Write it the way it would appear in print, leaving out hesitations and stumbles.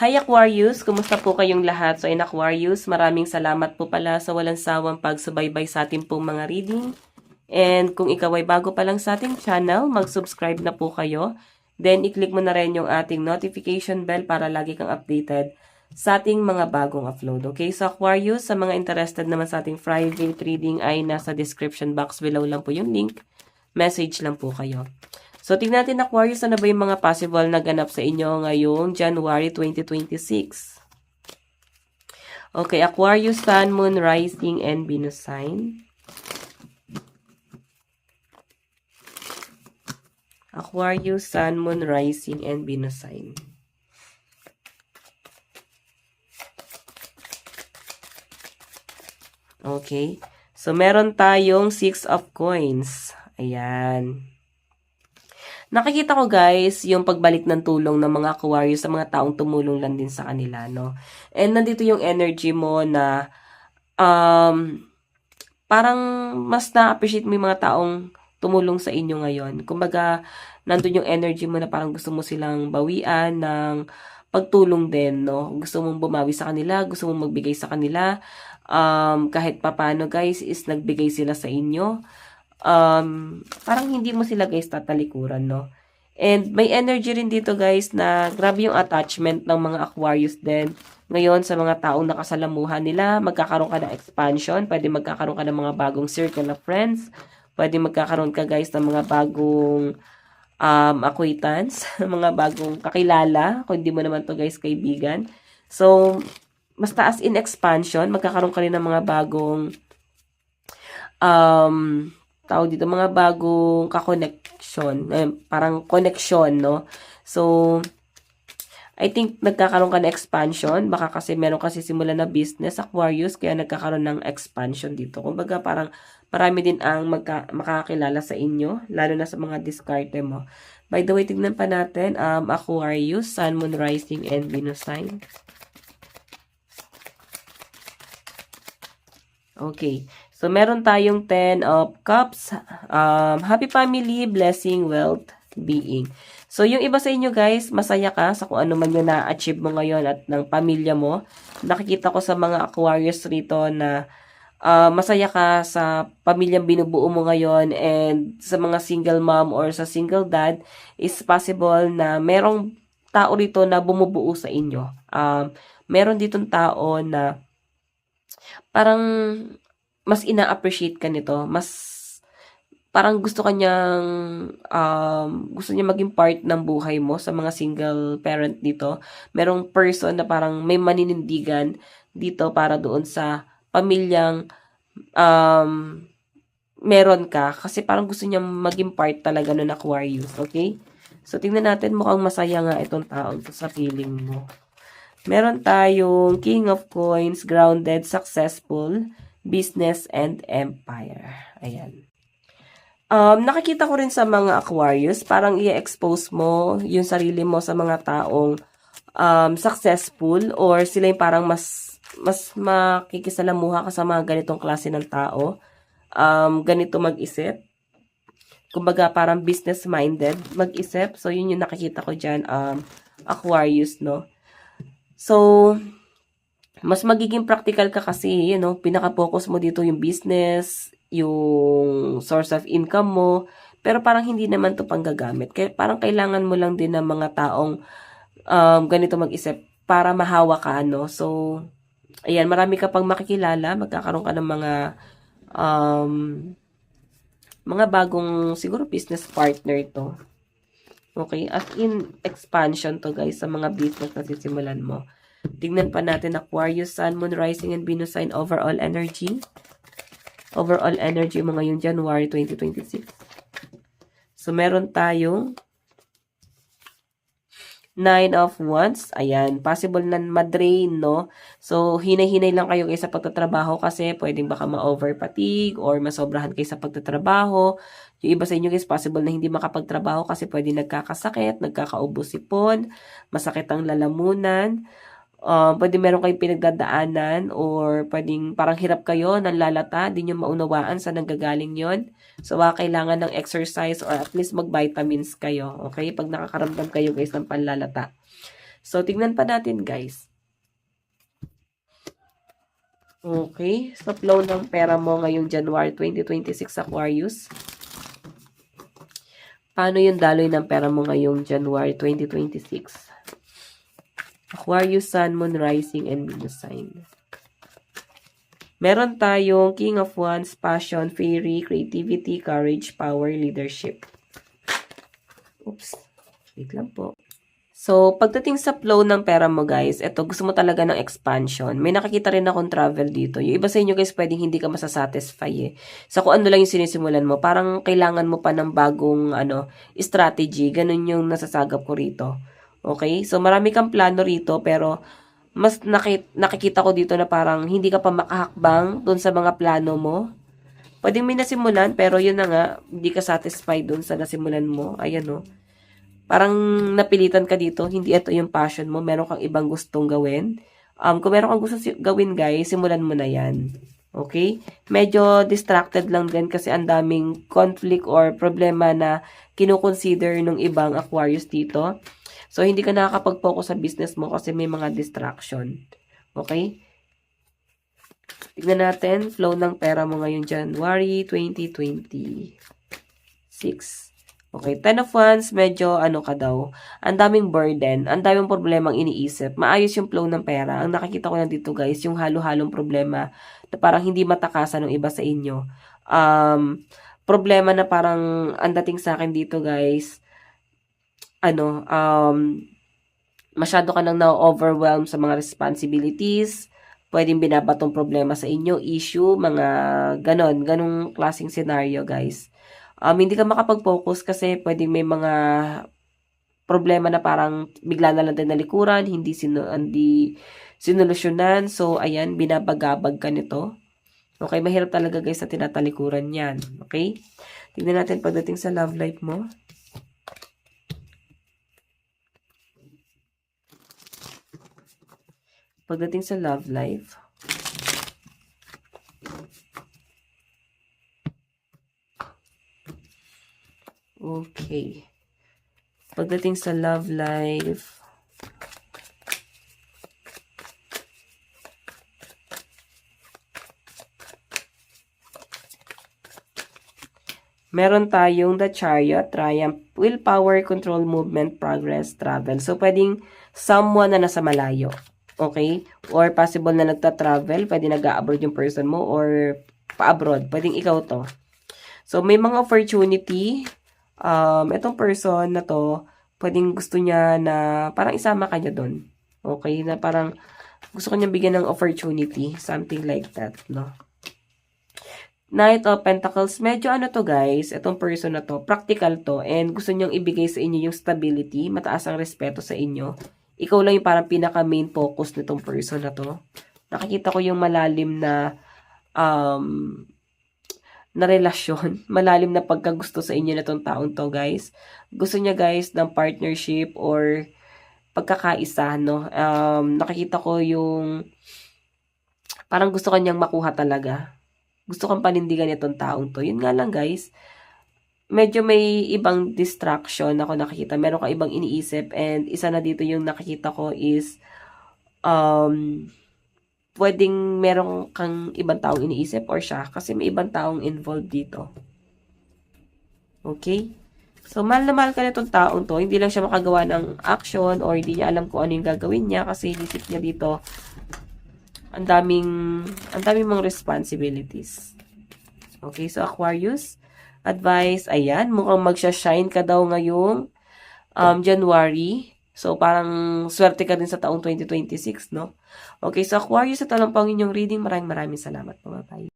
Hi Aquarius! Kumusta po kayong lahat? So in Aquarius, maraming salamat po pala sa walang sawang pagsubaybay sa ating pong mga reading. And kung ikaw ay bago pa lang sa ating channel, mag-subscribe na po kayo. Then i-click mo na rin yung ating notification bell para lagi kang updated sa ating mga bagong upload. Okay? So Aquarius, sa mga interested naman sa ating private reading ay nasa description box below lang po yung link. Message lang po kayo. So, tingnan natin Aquarius, ano ba yung mga possible na ganap sa inyo ngayong January 2026. Okay, Aquarius, Sun, Moon, Rising, and Venus sign. Aquarius, Sun, Moon, Rising, and Venus sign. Okay. So, meron tayong 6 of Coins. Ayan. Nakikita ko guys, yung pagbalik ng tulong ng mga Aquarius sa mga taong tumulong lang din sa kanila, no? And nandito yung energy mo na parang mas na-appreciate mo yung mga taong tumulong sa inyo ngayon. Kumbaga, nandun yung energy mo na parang gusto mo silang bawian ng pagtulong din, no? Gusto mong bumawi sa kanila, gusto mong magbigay sa kanila. Kahit papano guys, is nagbigay sila sa inyo. Parang hindi mo sila guys tatalikuran, no? And may energy rin dito guys na grabe yung attachment ng mga Aquarius din. Ngayon sa mga taong nakasalamuhan nila, magkakaroon ka ng expansion, pwede magkakaroon ka ng mga bagong circle of friends, pwede magkakaroon ka guys ng mga bagong acquaintance, mga bagong kakilala, kung hindi mo naman to guys kaibigan. So, basta as in expansion, magkakaroon ka rin ng mga bagong tawag dito, mga bagong ka-connection, parang connection, no? So, I think nagkakaroon ka ng expansion, baka kasi meron kasi simula na business, Aquarius, kaya nagkakaroon ng expansion dito. Kumbaga, parang marami din ang makakakilala sa inyo, lalo na sa mga diskarte mo. By the way, tignan pa natin, Aquarius, Sun, Moon, Rising, and Venus sign. Okay. So, meron tayong 10 of Cups, happy family, blessing, wealth, being. So, yung iba sa inyo guys, masaya ka sa kung ano man yung na-achieve mo ngayon at ng pamilya mo. Nakikita ko sa mga Aquarius rito na masaya ka sa pamilyang binubuo mo ngayon, and sa mga single mom or sa single dad, is possible na merong tao rito na bumubuo sa inyo. Meron ditong tao na parang mas ina-appreciate ka nito, mas parang gusto niya maging part ng buhay mo sa mga single parent dito. Merong person na parang may maninindigan dito para doon sa pamilyang meron ka, kasi parang gusto niya maging part talaga ng Aquarius, okay? So, tingnan natin, mukhang masaya nga itong tao sa feeling mo. Meron tayong King of Coins, grounded, successful, business, and empire. Ayan. Nakikita ko rin sa mga Aquarius, parang i-expose mo yung sarili mo sa mga taong successful, or sila yung parang mas makikisalamuha ka sa mga ganitong klase ng tao. Ganito mag-isip. Kumbaga parang business-minded mag-isip. So, yun yung nakikita ko dyan, Aquarius, no? So, mas magiging practical ka kasi, pinaka-focus mo dito yung business, yung source of income mo, pero parang hindi naman to panggagamit. Kaya parang kailangan mo lang din ng mga taong ganito mag-isip para mahawa ka, no? So, ayan, marami ka pang makikilala, magkakaroon ka ng mga bagong siguro business partner to. Okay, as in expansion to guys sa mga business na sisimulan mo. Tingnan pa natin Aquarius, Sun, Moon, Rising, and Venus sign overall energy. Overall energy mo ngayong January 2026. So, meron tayong 9 of Wands. Ayan, possible na madrain, no? So, hinay-hinay lang kayo sa pagtatrabaho kasi pwedeng baka ma-over fatigue or masobrahan kayo sa pagtatrabaho. Yung iba sa inyo guys, possible na hindi makapagtrabaho kasi pwedeng nagkakasakit, nagkakaubo-sipon, masakit ang lalamunan. Pwede meron kayong pinagdadaanan, or pwedeng parang hirap kayo, nanlalata, di nyo maunawaan sa nanggagaling yon. So, kailangan ng exercise or at least mag-vitamins kayo. Okay? Pag nakakaramdam kayo guys ng panlalata. So, tignan pa natin, guys. Okay, sa flow ng pera mo ngayong January 2026, Aquarius. Paano yung daloy ng pera mo ngayong January 2026? Aquarius, Sun, Moon, Rising, and Venus sign. Meron tayong King of Wands, Passion, Fairy, Creativity, Courage, Power, Leadership. Oops. Wait lang po. So, pagdating sa flow ng pera mo, guys, eto, gusto mo talaga ng expansion. May nakikita rin akong travel dito. Yung iba sa inyo, guys, pwedeng hindi ka masasatisfy eh. Sa kung ano lang yung sinisimulan mo, parang kailangan mo pa ng bagong, strategy. Ganun yung nasasagap ko rito. Okay? So, marami kang plano rito, pero mas nakikita ko dito na parang hindi ka pa makahakbang dun sa mga plano mo. Pwedeng may nasimulan, pero yun na nga, hindi ka satisfied dun sa nasimulan mo. Ayan o. Parang napilitan ka dito, hindi ito yung passion mo, meron kang ibang gustong gawin. Kung meron kang gusto gawin, guys, simulan mo na yan. Okay? Medyo distracted lang din kasi ang daming conflict or problema na kinukonsider ng ibang Aquarius dito. So, hindi ka nakakapag-focus sa business mo kasi may mga distraction. Okay? Tignan natin, flow ng pera mo ngayong January 2026. Okay, 10 of Wands, medyo ka daw, ang daming burden, ang daming problemang iniisip. Maayos yung flow ng pera. Ang nakikita ko lang dito, guys, yung halo-halong problema na parang hindi matakasan ng iba sa inyo. Problema na parang ang dating sa akin dito, guys, masyado ka nang na-overwhelm sa mga responsibilities, pwedeng binabatong problema sa inyo, issue, mga ganong klaseng scenario, guys. Hindi ka makapag-focus kasi pwedeng may mga problema na parang bigla na lang din nalikuran, hindi sinolusyonan. So, ayan, binabagabag ka nito. Okay, mahirap talaga, guys, sa tinatalikuran yan. Okay? Tignan natin pagdating sa love life mo. Pagdating sa love life, okay. Pagdating sa love life, meron tayong the Chariot, Triumph, Willpower, Control, Movement, Progress, Travel. So, pwedeng someone na nasa malayo. Okay? Or possible na nagta-travel, pwede nag-a-abroad yung person mo or pa-abroad. Pwedeng ikaw to. So, may mga opportunity. Itong person na to, pwedeng gusto niya na parang isama ka niya doon. Okay? Na parang gusto ko niya bigyan ng opportunity. Something like that, no? Knight of Pentacles, medyo to, guys, itong person na to, practical to, and gusto niyang ibigay sa inyo yung stability, mataas ang respeto sa inyo. Ikaw lang yung parang pinaka-main focus nitong person na to. Nakikita ko yung malalim na relasyon, malalim na pagkagusto sa inyo na tong taong to, guys. Gusto niya, guys, ng partnership or pagkakaisa, no? Nakikita ko yung parang gusto kanyang makuha talaga. Gusto kang panindigan itong taong to. Yun nga lang, guys, medyo may ibang distraction ako nakikita. Meron kang ibang iniisip, and isa na dito yung nakikita ko is pwedeng meron kang ibang taong iniisip or siya kasi may ibang taong involved dito. Okay? So, mahal na mahal ka na itong taong to. Hindi lang siya makagawa ng action or hindi niya alam kung ano yung gagawin niya kasi inisip niya dito ang daming mga responsibilities. Okay, so Aquarius, advice, ayan, mukhang magsha-shine ka daw ngayong January. So, parang swerte ka din sa taong 2026, no? Okay, so Aquarius, ito lang po ang inyong reading. Maraming salamat po. Bye-bye.